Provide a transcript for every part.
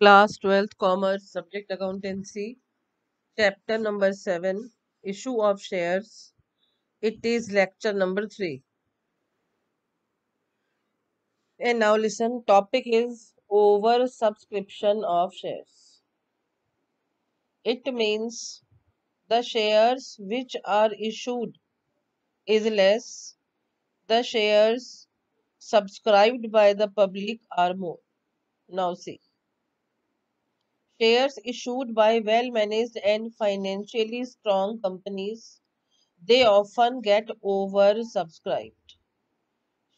Class 12th Commerce, Subject Accountancy, Chapter number 7, Issue of Shares. It is lecture number 3. And now listen, topic is oversubscription of shares. It means the shares which are issued is less, the shares subscribed by the public are more. Now see. Shares issued by well-managed and financially strong companies, they often get oversubscribed.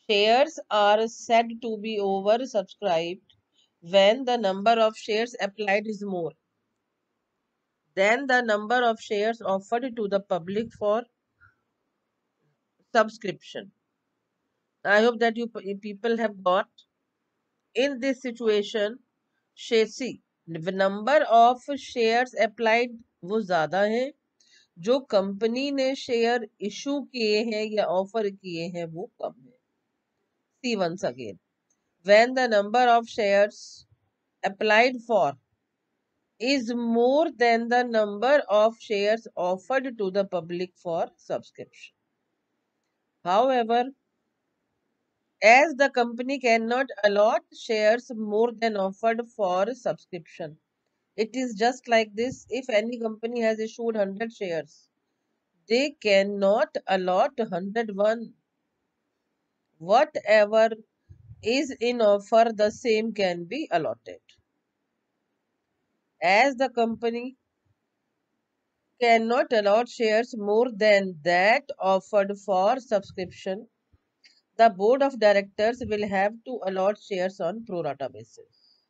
Shares are said to be oversubscribed when the number of shares applied is more than the number of shares offered to the public for subscription. I hope that you people have got. In this situation, see, the number of shares applied वो ज़्यादा है, जो company ने share issue किए हैं या offer किए हैं वो कम है. See once again, when the number of shares applied for is more than the number of shares offered to the public for subscription. However, as the company cannot allot shares more than offered for subscription, it is just like this. If any company has issued 100 shares, they cannot allot 101. Whatever is in offer, the same can be allotted. As the company cannot allot shares more than that offered for subscription, the board of directors will have to allot shares on pro rata basis.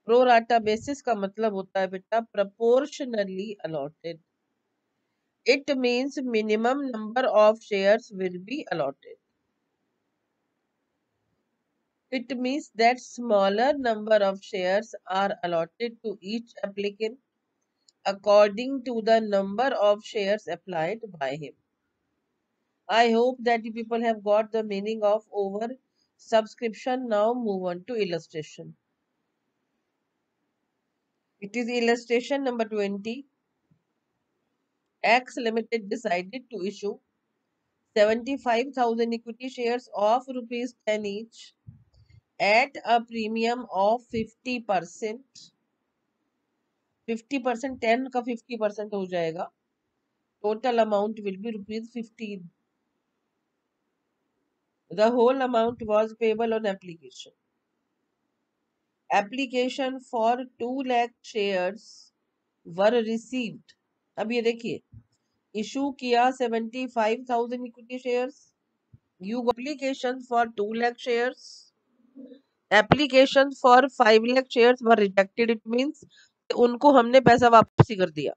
Pro rata basis का मतलब होता है बेटा proportionally allotted. It means minimum number of shares will be allotted. It means that smaller number of shares are allotted to each applicant according to the number of shares applied by him. I hope that you people have got the meaning of over subscription. Now move on to illustration. It is illustration number 20. X Limited decided to issue 75,000 equity shares of rupees 10 each at a premium of 50%. 50% 10 का 50% हो जाएगा. Total amount will be rupees 15. The whole amount was payable on application. Application for 2 lakh shares were received. अब ये देखिए, issue किया 75,000 equity shares. You got application for 2 lakh shares. Application for 5 lakh shares were rejected. It means उनको हमने पैसा वापसी कर दिया.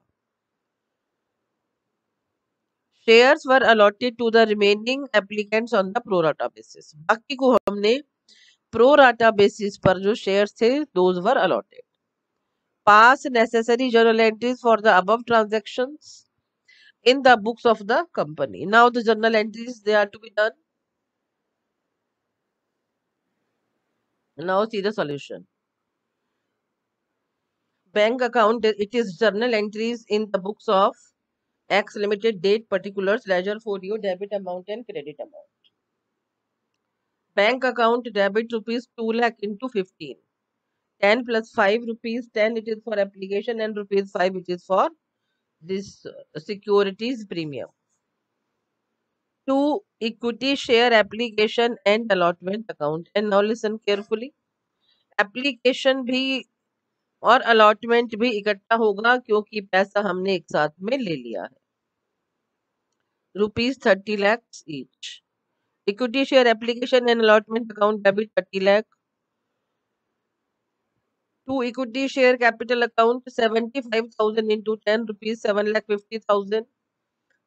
Shares were allotted to the remaining applicants on the pro rata basis. बाकी को हमने pro rata basis पर जो shares थे, those were allotted. Pass necessary journal entries for the above transactions in the books of the company. Now the journal entries, they are to be done. Now see the solution. Bank account, it is journal entries in the books of X Limited, date, particulars, ledger, folio, debit amount and credit amount. Bank account debit rupees 2 lakh into 15. 10 plus 5 rupees, 10 it is for application and rupees 5 it is for this securities premium. 2 equity share application and allotment account. And now listen carefully. Application भी और allotment भी इकट्ठा होगा क्योंकि पैसा हमने एक साथ में ले लिया है. Rupees 30 lakhs each. Equity share application and allotment account debit 30 lakh. 2 equity share capital account 75,000 into 10 rupees 7 lakh 50,000.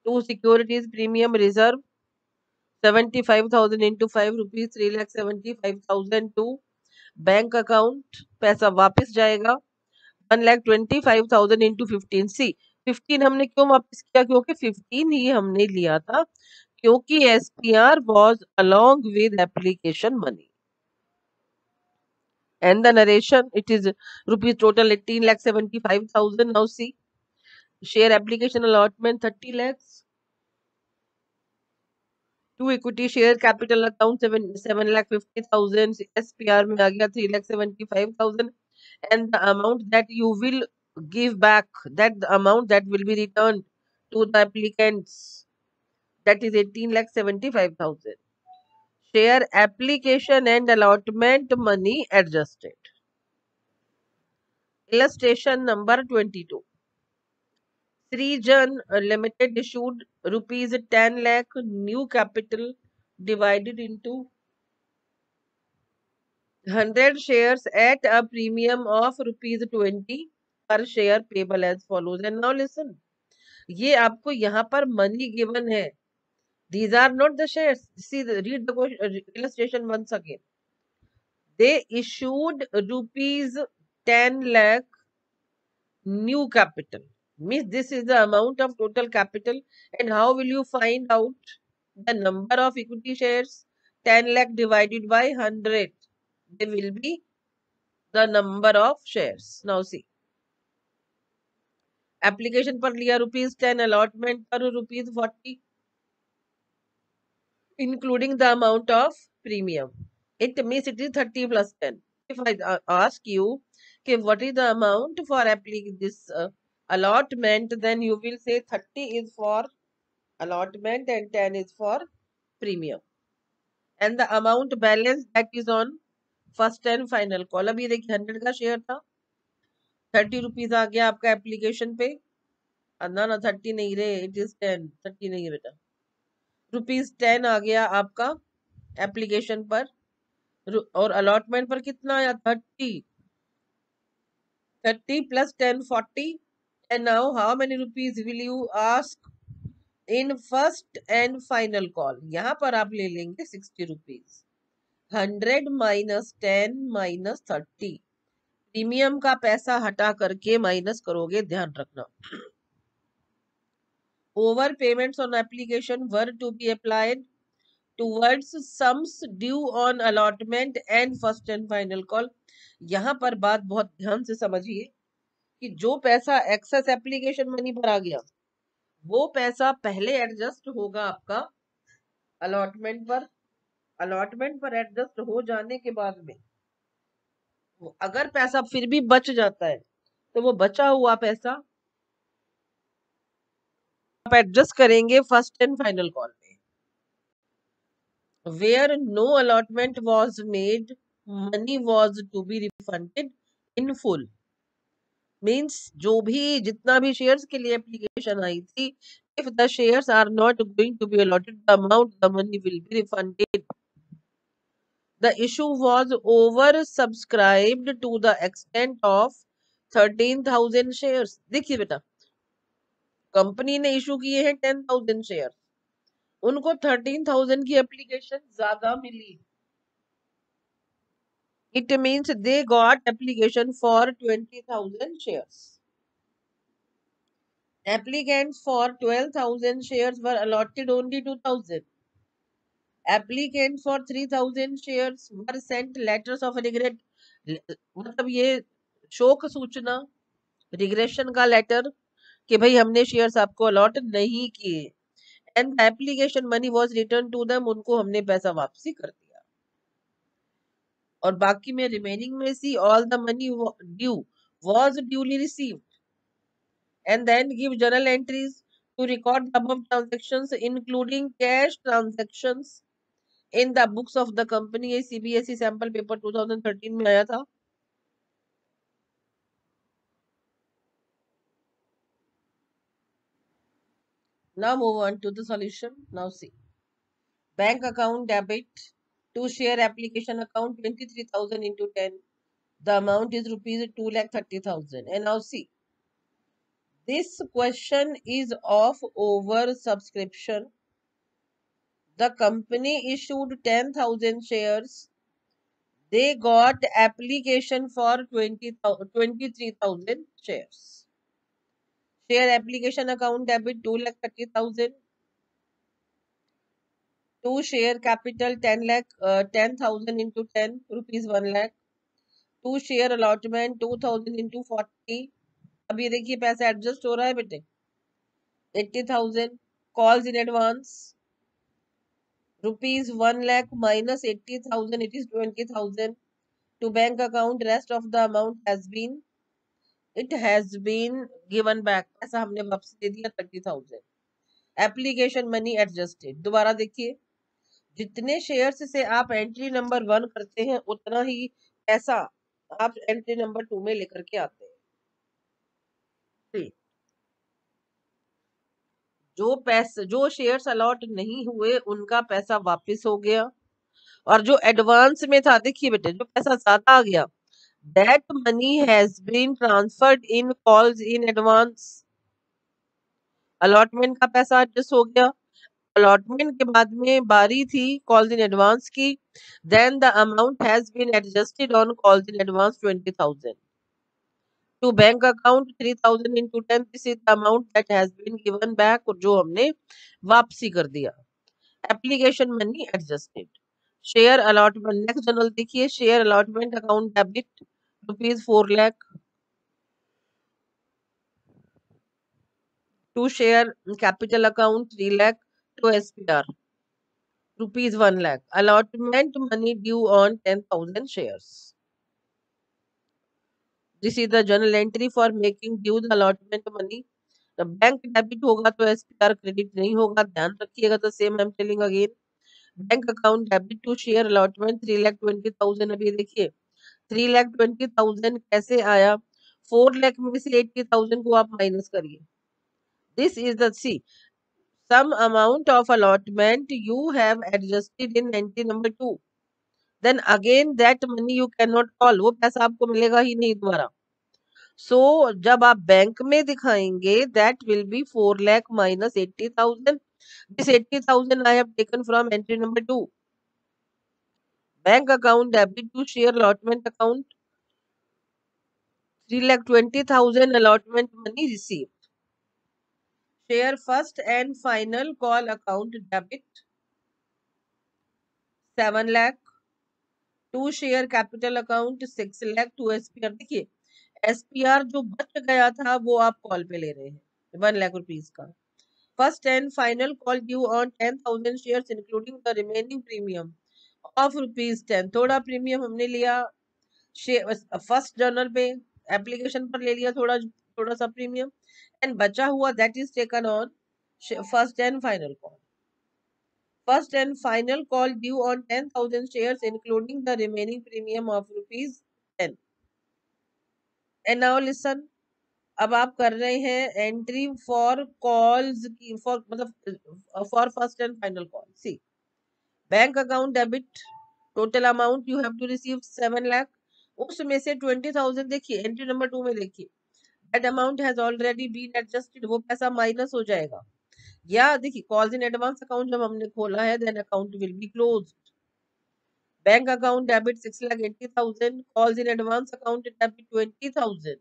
2 securities premium reserve 75,000 into 5 rupees 3 lakh 75,000. 2 bank account पैसा वापस जाएगा 1,25,000 into 15. सी 15 हमने क्यों वापस किया? क्योंकि 15 ही हमने लिया था क्योंकि SPR was along with application money. And the narration, it is rupees total 18,75,000. Now see, share application allotment 30 lakhs. To equity share capital account 7,50,000. SPR में आ गया 3,75,000. And the amount that you will give back, that the amount that will be returned to the applicants, that is 18,75,000. Share application and allotment money adjusted. Illustration number 22. Srijan Limited issued rupees 10 lakh new capital divided into 100 shares at a premium of rupees 20 per share payable as follows. And now listen, ये आपको यहाँ पर money given है. These are not the shares. See, read the illustration once again. They issued rupees 10 lakh new capital. Means this is the amount of total capital. And how will you find out the number of equity shares? 10 lakh divided by 100. They will be the number of shares. Now see. Application पर लिया ₹10, allotment पर ₹40, including the amount of premium. It means it is 30 plus 10. If I ask you, okay, what is the amount for applying this allotment, then you will say 30 is for allotment and 10 is for premium. And the amount balance that is on first and final call. अभी देखिए 100 का share था, 30 rupees आ गया आपका application पे. ना ना 30 नहीं रे, इट इज 10. 30 नहीं है बेटा, ₹10 आ गया आपका एप्लीकेशन पर. और अलॉटमेंट पर कितना आया? 30. 30 plus 10, 40. And now how many rupees will you ask in first and final call? यहाँ पर आप ले लेंगे 60 rupees. 100 minus 10 minus 30. प्रीमियम का पैसा हटा करके माइनस करोगे, ध्यान रखना. Over payments on application were to be applied towards sums due on allotment and first and final call. यहाँ पर बात बहुत ध्यान से समझिए कि जो पैसा एक्सेस एप्लीकेशन मनी पर आ गया, वो पैसा पहले एडजस्ट होगा आपका अलॉटमेंट पर. अलॉटमेंट पर एडजस्ट हो जाने के बाद में अगर पैसा फिर भी बच जाता है, तो वो बचा हुआ पैसा आप एडजस्ट करेंगे फर्स्ट एंड फाइनल कॉल में. Where no allotment was made, money was to be refunded in full. Means जो भी जितना भी शेयर्स के लिए एप्लीकेशन आई थी, if the shares are not going to be allotted the amount, the money will be refunded. The issue was oversubscribed to the extent of 13,000 shares. देखिए बेटा, company ने इशू किए हैं 10,000 शेयर, उनको 13,000 की एप्लीकेशन ज्यादा मिली. It means they got application for 20,000 shares. Applicants for 12,000 shares were allotted only 2,000. Applicants for 3,000 shares were sent letters of regret. मतलब ये शोक सूचना, रिग्रेशन का लेटर कि भाई हमने शेयर्स आपको अलॉट नहीं किए. And the application money was return to them, उनको हमने पैसा वापसी कर दिया. और बाकी में रिमेनिंग में see all the money due was duly received. And then give journal entries to record the above transactions including cash transactions in the books of the company. ये CBSE sample paper 2013 में आया था. Now move on to the solution. Now see, bank account debit to share application account 23,000 into 10. The amount is rupees 2,30,000. And now see, this question is of over subscription. The company issued 10,000 shares. They got application for 23,000 shares. Share application account debit 2,30,000. To share capital 10,000 into 10 rupees 1 lakh. To share allotment 2000 into 40। अब ये देखिए पैसा adjust हो रहा है बेटे। 80,000 calls in advance rupees 1 lakh minus 80,000, it is 20,000 to bank account. Rest of the amount has been given back. ऐसा हमने वापस दे दिया 30,000. Application money adjusted. दोबारा देखिए, जितने शेयर्स से आप एंट्री नंबर 1 करते हैं उतना ही पैसा आप एंट्री नंबर 2 में लेकर के आते हैं। ठीक। जो शेयर्स अलॉट नहीं हुए उनका पैसा वापस हो गया, और जो एडवांस में था, देखिए बेटे जो पैसा ज्यादा आ गया, that money has been transferred in calls in advance. Allotment का पैसा एडजस्ट हो गया, अलॉटमेंट के बाद में बारी थी कॉल्स इन एडवांस की, then the amount has been adjusted on calls in advance 20,000 to bank account 3,000 into 10, this is the amount that has been given back, जो हमने वापसी कर दिया। Application money adjusted. Share allotment next journal देखिए, share allotment account debit ₹4 lakh to share capital account 3 lakh to SPR ₹1 lakh. Allotment money due on 10,000 shares. This is the journal entry for making due the allotment money. The bank debit होगा तो SPR credit नहीं होगा, ध्यान रखिएगा। तो same I'm telling again. Bank account debit to share allotment 3,20,000। अभी देखिए 3,20,000 कैसे आया, 4 लाख में से 80,000 को आप माइनस करिए। This is the C some amount of allotment you have adjusted in entry number 2, then again that money you cannot call, वो पैसा आपको मिलेगा ही नहीं दोबारा। so जब आप बैंक में दिखाएंगे that will be 4 lakh minus 80,000, this 80,000 I have taken from entry number 2, bank account debit to share allotment account 3,20,000 allotment money received, share first and final call account debit 7 lakh to share capital account 6 lakh to SPR. देखिए SPR जो बच गया था वो आप call पे ले रहे हैं 1 लाख रुपीज का। First and final call due on 10,000 shares including the remaining premium of ₹10। थोड़ा प्रीमियम हमने लिया फर्स्ट जर्नल पे, एप्लीकेशन पर ले लिया थोड़ा थोड़ा सा प्रीमियम, एंड बचा हुआ that is taken on first and final call. First and final call due on 10,000 shares including the remaining premium of ₹10। And now listen, अब आप कर रहे हैं एंट्री फॉर कॉल्स की, फॉर मतलब for first and final call. See bank account debit total amount you have to receive 7 lakh, उसमें से 20,000 देखिए एंट्री नंबर 2 में देखिए, that amount has already been adjusted, वो पैसा माइनस हो जाएगा। या देखिए कॉल्स इन एडवांस अकाउंट जब हमने खोला है then account will be closed. Bank account debit 6,80,000, calls in advance account debit 20,000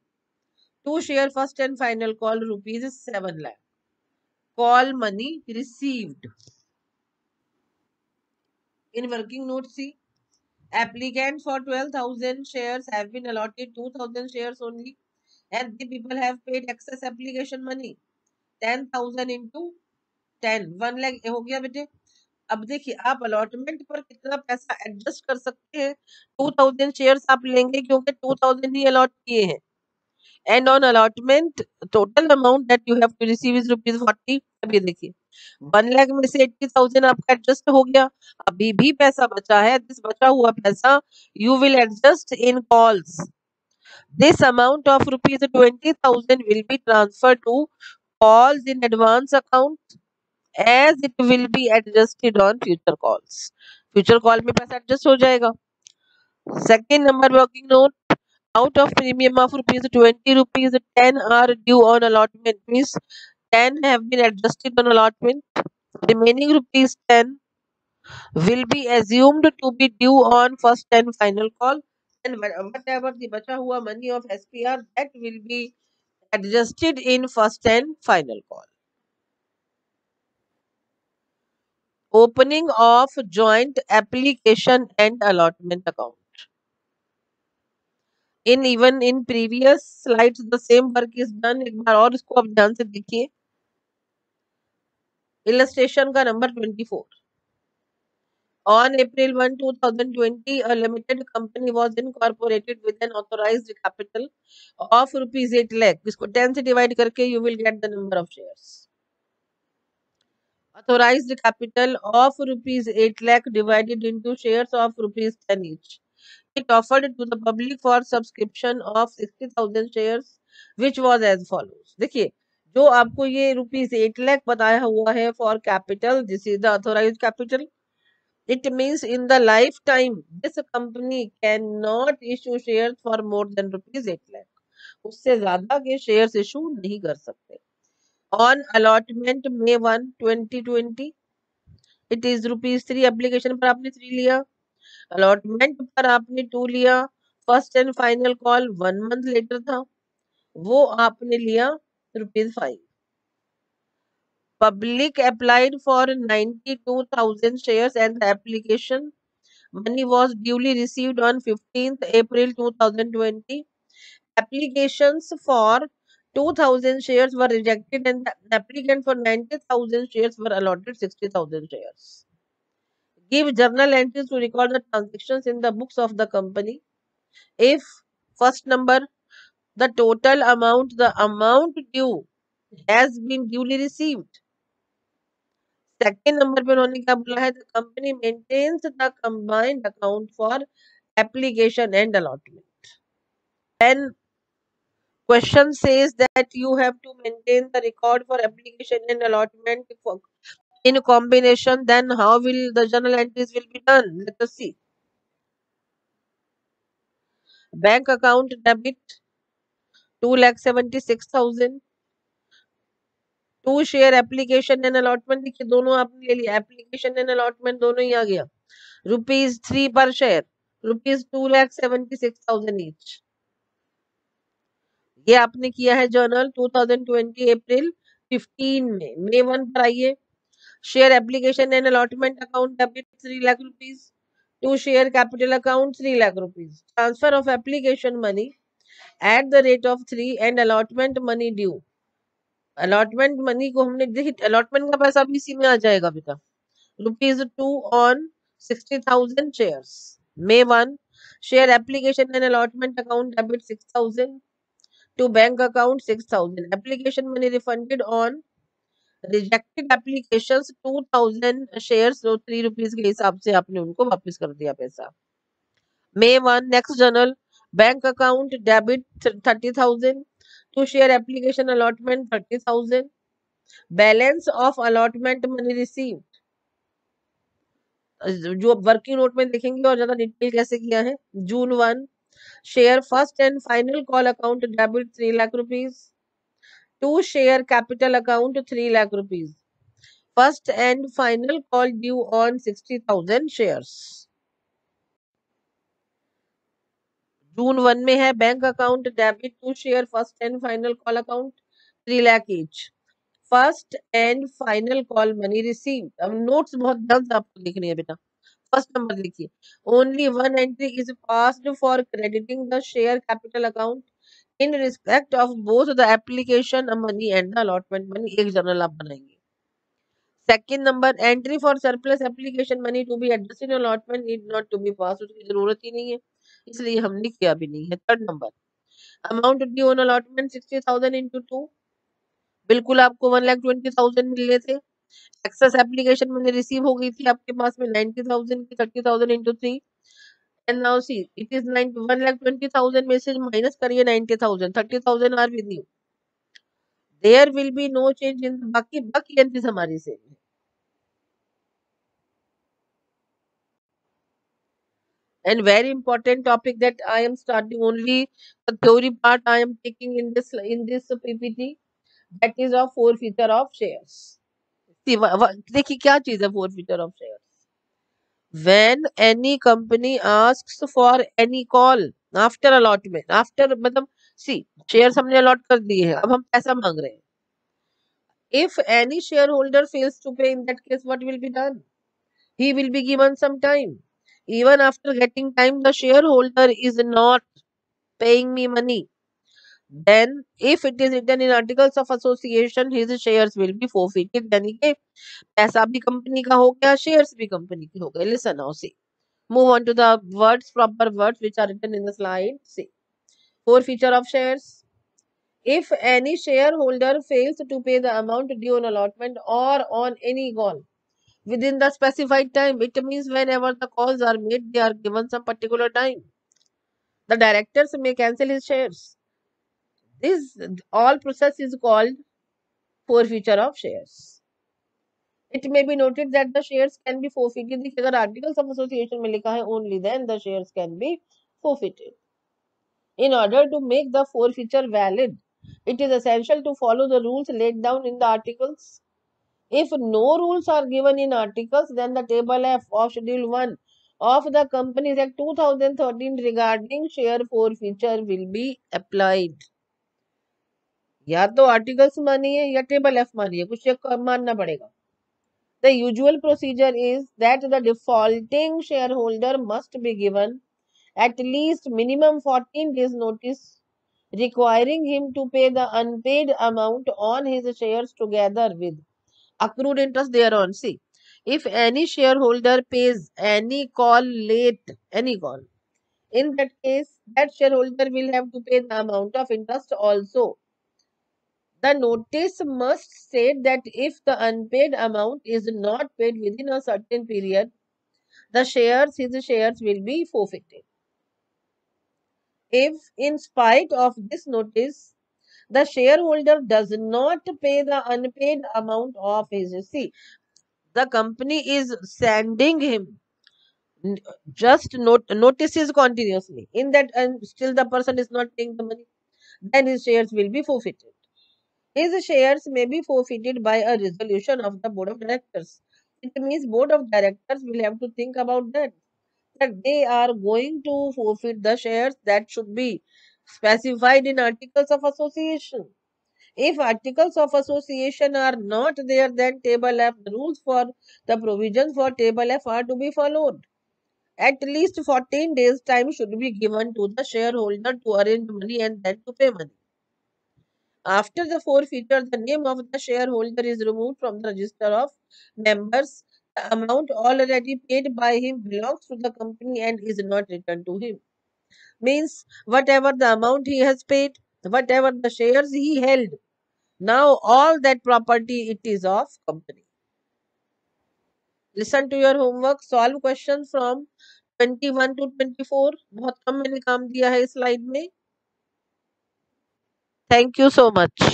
to share first and final call ₹7 lakh, call money received. In working note see applicant for 12,000 shares have been allotted 2,000 shares only, and the people have paid excess application money 10,000 into 10, 1 lakh हो गया बेटे। अब देखिए आप allotment पर कितना पैसा adjust कर सकते हैं। 2,000 शेयर्स आप लेंगे क्योंकि 2,000 ही अलॉट किए हैं, and on allotment total amount that you have to receive is ₹40। अब ये देखिए 1 लाख में से 80,000 आपका एडजस्ट हो गया, अभी भी पैसा बचा है, दिस बचा हुआ पैसा you will adjust in calls, this amount of ₹20,000 will be transfer to calls in advance account as it will be adjusted on future calls। future call में पैसा एडजस्ट हो जाएगा। Second number working note, out of premium of ₹20, 10 are due on allotment, means 10 have been adjusted on allotment, remaining ₹10 will be assumed to be due on first and final call, and whatever the बचा हुआ money of SPR that will be adjusted in first and final call। Opening of joint application and allotment account। in previous slides the same work is done. एक बार और इसको आप ध्यान से देखिए. Illustration का number 24. On April 1, 2020, a limited company was incorporated with an authorized capital of rupees 8 lakh. इसको 10 से divide करके you will get the number of shares. Authorized capital of rupees 8 lakh divided into shares of rupees 10 each. It offered to the public for subscription of 60,000 shares, which was as follows. देखिए, जो आपको ये rupees 8 lakh बताया हुआ है for capital, this is the authorized capital. It means in the lifetime, this company cannot issue shares for more than rupees 8 lakh. उससे ज्यादा के shares issue नहीं कर सकते. On allotment May 1, 2020, it is rupees 3. Application पर आपने 3 लिया, allotment पर आपने 2 लिया, first and final call 1 month later था, वो आपने लिया ₹5. Public applied for 92,000 shares and the application money was duly received on 15th April 2020. Applications for 2,000 shares were rejected and the applicant for 90,000 shares were allotted 60,000 shares. Give journal entries to record the transactions in the books of the company. If first number, the amount due has been duly received. Second number पे उन्होंने क्या बोला है, the company maintains the combined account for application and allotment. Then question says that you have to maintain the record for application and allotment in combination. Then how will the journal entries will be done? Let us see. Bank account debit 2,76,000. To share application and allotment, देखिए दोनों आपने ले लिया, application and allotment दोनों ही आ गया. ₹3 पर share, ₹2,76,000 each. ये आपने किया है जर्नल 2020 अप्रैल 15 में. May 1 पर आइए. Share application and allotment account debit 3 lakh rupees. To share capital account 3 lakh rupees. Transfer of application money at the rate of 3 and allotment money due. Allotment money को हमने देखिए, अलॉटमेंट का पैसा भी इसी में आ जाएगा बेटा. ₹2 on 60,000 shares. May 1, share application and allotment account debit 6,000 to bank account 6,000. Application money refunded on rejected applications 2,000 shares, तो ₹3 के हिसाब से आपने उनको वापस कर दिया पैसा. May 1, next journal, bank account debit 30,000 to share application allotment 30,000. Balance of allotment money received, जो वर्किंग नोट में देखेंगे और ज्यादा डिटेल कैसे किया है. June 1, share first and final call account debit 3 lakh rupees. To share capital account 3 lakh rupees. First and final call due on 60,000 shares. June 1 में है bank account debit to share first and final call account 3 lakh each. First and final call money receive. अब notes बहुत ध्यान से आपको देखनी है बेटा. फर्स्ट नंबर देखिए, only one entry is passed for crediting the share capital account in respect of both the application money and the allotment money. एक जर्नल आप बनाएंगे. Second number, entry for surplus application money to be adjusted in allotment need not to be pass. उसकी जरूरत ही नहीं है, इसलिए हमने किया भी नहीं है. Third number, amount due on allotment 60,000 into 2. बिल्कुल आपको 1,20,000 मिलने थे. एक्सेस एप्लीकेशन मैंने रिसीव हो गई थी आपके पास में 90,000 की. 30,000 into 3 and now see it is 1,20,000 में से माइनस करिए 90,000. 30,000 are with you. There will be no change in बाकी बाकी एंट्रीज हमारी सेम है. And very important topic that I am starting only the theory part I am taking in this PPT, that is of forfeiture of shares. See, देखिए क्या चीज है forfeiture of shares. When any company asks for any call after allotment, after मतलब see shares हमने allot कर दिए हैं, अब हम पैसा मांग रहे हैं. If any shareholder fails to pay, in that case what will be done? He will be given some time. Even after getting time, the shareholder is not paying me money. Then, if it is written in articles of association, his shares will be forfeited. यानी कि पैसा भी company का हो गया, shares भी company के हो गए. Listen now, see. Move on to the words, proper words which are written in the slide. See. Forfeiture of shares. If any shareholder fails to pay the amount due on allotment or on any call within the specified time, it means whenever the calls are made, they are given some particular time. The directors may cancel his shares. This all process is called forfeiture of shares. It may be noted that the shares can be forfeited. देखिए, अगर articles of association में लिखा है only then the shares can be forfeited. In order to make the forfeiture valid, it is essential to follow the rules laid down in the articles. If no rules are given in articles, then the table F of Schedule 1 of the Companies Act 2013 regarding share forfeiture will be applied. या तो articles मानिए या table F मानिए, कुछ एक मानना पड़ेगा. The usual procedure is that the defaulting shareholder must be given at least minimum 14 days notice requiring him to pay the unpaid amount on his shares together with accrued interest thereon. See, if any shareholder pays any call late, any call, in that case, that shareholder will have to pay the amount of interest also. The notice must state that if the unpaid amount is not paid within a certain period, his shares will be forfeited. If, in spite of this notice, the shareholder does not pay the unpaid amount of his, see, the company is sending him just notices continuously. In that, and still the person is not paying the money, then his shares will be forfeited. His shares may be forfeited by a resolution of the board of directors. It means board of directors will have to think about that they are going to forfeit the shares that should be specified in articles of association. If articles of association are not there, then table F, the rules for the provisions for table F are to be followed. At least 14 days time should be given to the shareholder to arrange money and then to pay money. After the forfeiture, the name of the shareholder is removed from the register of members. The amount already paid by him belongs to the company and is not returned to him. Means whatever the amount he has paid, whatever the shares he held, now all that property it is of company. Listen to your homework. Solve questions from 21 to 24. बहुत कम मैंने काम दिया है इस slide में. Thank you so much.